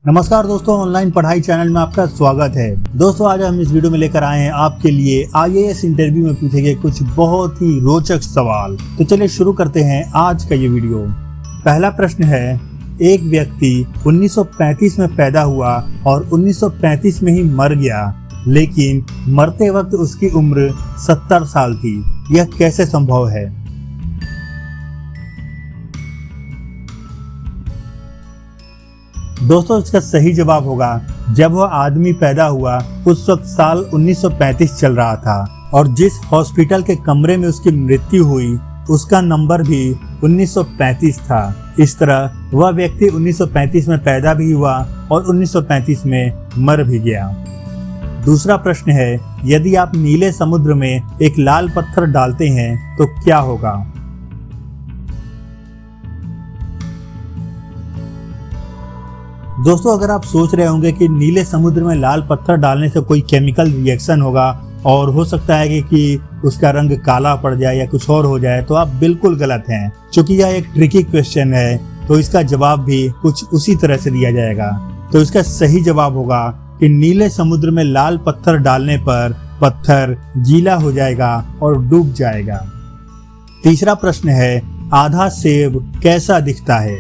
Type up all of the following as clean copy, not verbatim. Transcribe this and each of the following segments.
नमस्कार दोस्तों, ऑनलाइन पढ़ाई चैनल में आपका स्वागत है। दोस्तों, आज हम इस वीडियो में लेकर आए हैं आपके लिए IAS इंटरव्यू में पूछे गए कुछ बहुत ही रोचक सवाल। तो चलिए शुरू करते हैं आज का ये वीडियो। पहला प्रश्न है, एक व्यक्ति 1935 में पैदा हुआ और 1935 में ही मर गया, लेकिन मरते वक्त उसकी उम्र 70 साल थी। यह कैसे संभव है? दोस्तों, इसका सही जवाब होगा, जब वह आदमी पैदा हुआ उस वक्त साल 1935 चल रहा था और जिस हॉस्पिटल के कमरे में उसकी मृत्यु हुई उसका नंबर भी 1935 था। इस तरह वह व्यक्ति 1935 में पैदा भी हुआ और 1935 में मर भी गया। दूसरा प्रश्न है, यदि आप नीले समुद्र में एक लाल पत्थर डालते हैं तो क्या होगा? दोस्तों, अगर आप सोच रहे होंगे कि नीले समुद्र में लाल पत्थर डालने से कोई केमिकल रिएक्शन होगा और हो सकता है कि उसका रंग काला पड़ जाए या कुछ और हो जाए, तो आप बिल्कुल गलत हैं। क्योंकि यह एक ट्रिकी क्वेश्चन है, तो इसका जवाब भी कुछ उसी तरह से दिया जाएगा। तो इसका सही जवाब होगा कि नीले समुद्र में लाल पत्थर डालने पर पत्थर गीला हो जाएगा और डूब जाएगा। तीसरा प्रश्न है, आधा सेब कैसा दिखता है?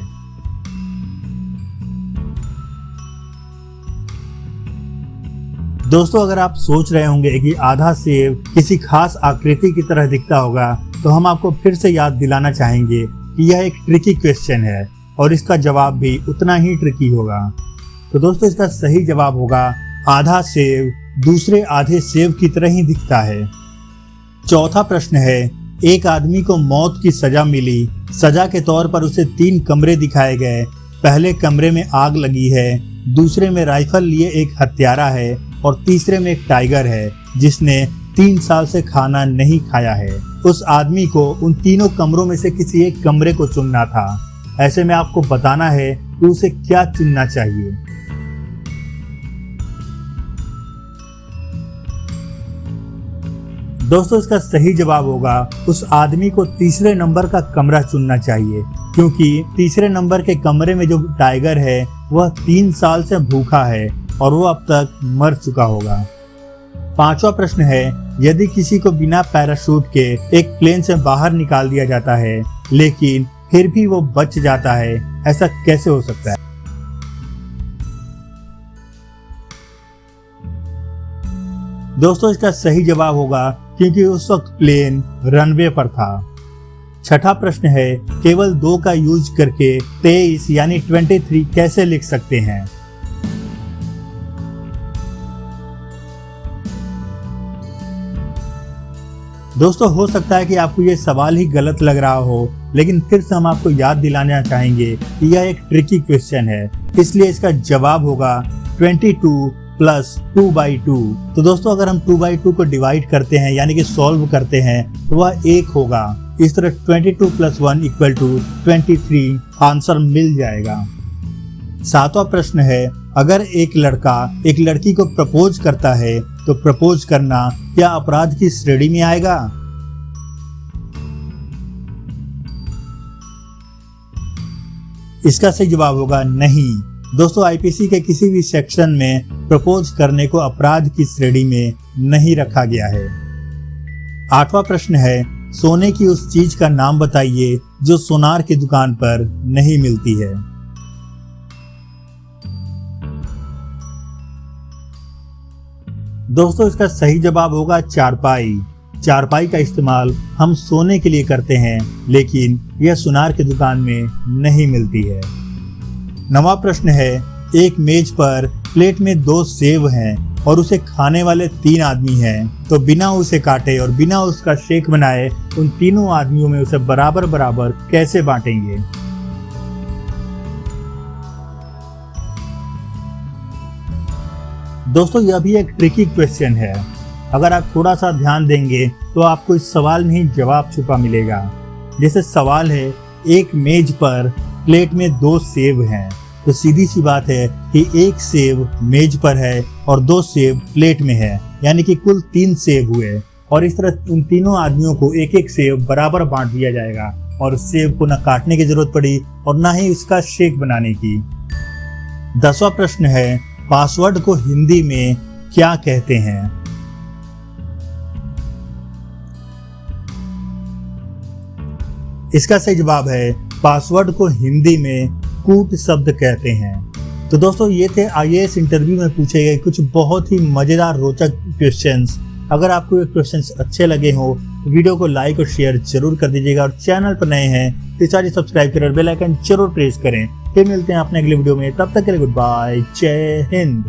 दोस्तों, अगर आप सोच रहे होंगे कि आधा सेब किसी खास आकृति की तरह दिखता होगा, तो हम आपको फिर से याद दिलाना चाहेंगे कि यह एक ट्रिकी क्वेश्चन है और इसका जवाब भी उतना ही ट्रिकी होगा। तो दोस्तों, इसका सही जवाब होगा, आधा सेब दूसरे आधे सेब की तरह ही दिखता है। चौथा प्रश्न है, एक आदमी को मौत की सजा मिली। सजा के तौर पर उसे 3 कमरे दिखाए गए। पहले कमरे में आग लगी है, दूसरे में राइफल लिए एक हत्यारा है और तीसरे में एक टाइगर है जिसने 3 साल से खाना नहीं खाया है। उस आदमी को उन तीनों कमरों में से किसी एक कमरे को चुनना था। ऐसे में आपको बताना है कि उसे क्या चुनना चाहिए। दोस्तों, इसका सही जवाब होगा, उस आदमी को तीसरे नंबर का कमरा चुनना चाहिए, क्योंकि तीसरे नंबर के कमरे में जो टाइगर है वह 3 साल से भूखा है और वो अब तक मर चुका होगा। पांचवा प्रश्न है, यदि किसी को बिना पैराशूट के एक प्लेन से बाहर निकाल दिया जाता है लेकिन फिर भी वो बच जाता है, ऐसा कैसे हो सकता है? दोस्तों, इसका सही जवाब होगा, क्योंकि उस वक्त प्लेन रनवे पर था। छठा प्रश्न है, केवल 2 का यूज करके 23 यानी 23 कैसे लिख सकते हैं? दोस्तों, हो सकता है कि आपको ये सवाल ही गलत लग रहा हो, लेकिन फिर से हम आपको याद दिलाना चाहेंगे कि यह एक ट्रिकी क्वेश्चन है, इसलिए इसका जवाब होगा 22 + 2/2। तो दोस्तों, अगर हम 2/2 को डिवाइड करते हैं यानी कि सॉल्व करते हैं तो वह 1 होगा। इस तरह 22 + 1 = 23 आंसर मिल जाएगा। सातवां प्रश्न है, अगर एक लड़का एक लड़की को प्रपोज करता है तो प्रपोज करना क्या अपराध की श्रेणी में आएगा? इसका सही जवाब होगा नहीं। दोस्तों, IPC के किसी भी सेक्शन में प्रपोज करने को अपराध की श्रेणी में नहीं रखा गया है। आठवां प्रश्न है, सोने की उस चीज का नाम बताइए जो सोनार की दुकान पर नहीं मिलती है। दोस्तों, इसका सही जवाब होगा चारपाई। चारपाई का इस्तेमाल हम सोने के लिए करते हैं, लेकिन यह सुनार की दुकान में नहीं मिलती है। 9वां प्रश्न है, एक मेज पर प्लेट में 2 सेब हैं और उसे खाने वाले 3 आदमी हैं, तो बिना उसे काटे और बिना उसका शेक बनाए उन तीनों आदमियों में उसे बराबर बराबर कैसे बांटेंगे? दोस्तों, यह भी एक ट्रिकी क्वेश्चन है। अगर आप थोड़ा सा ध्यान देंगे तो आपको इस सवाल में ही जवाब छुपा मिलेगा। जैसे सवाल है, एक मेज पर प्लेट में 2 सेब हैं, तो सीधी सी बात है कि 1 सेब मेज पर है और 2 सेब प्लेट में है, यानी कि कुल 3 सेब हुए। और इस तरह उन तीनों आदमियों को 1-1 सेब बराबर बांट दिया जाएगा और सेब को न काटने की जरूरत पड़ी और न ही इसका शेक बनाने की। 10वां प्रश्न है, पासवर्ड को हिंदी में क्या कहते हैं? इसका सही जवाब है, पासवर्ड को हिंदी में कूट शब्द कहते हैं। तो दोस्तों ये थे IAS इंटरव्यू में पूछे गए कुछ बहुत ही मजेदार रोचक क्वेश्चंस। अगर आपको ये क्वेश्चंस अच्छे लगे हो तो वीडियो को लाइक और शेयर जरूर कर दीजिएगा, और चैनल पर नए हैं तो सारी सब्सक्राइब करें और बेल आइकन जरूर प्रेस करें। फिर मिलते हैं अपने अगले वीडियो में, तब तक के लिए गुड बाय, जय हिंद।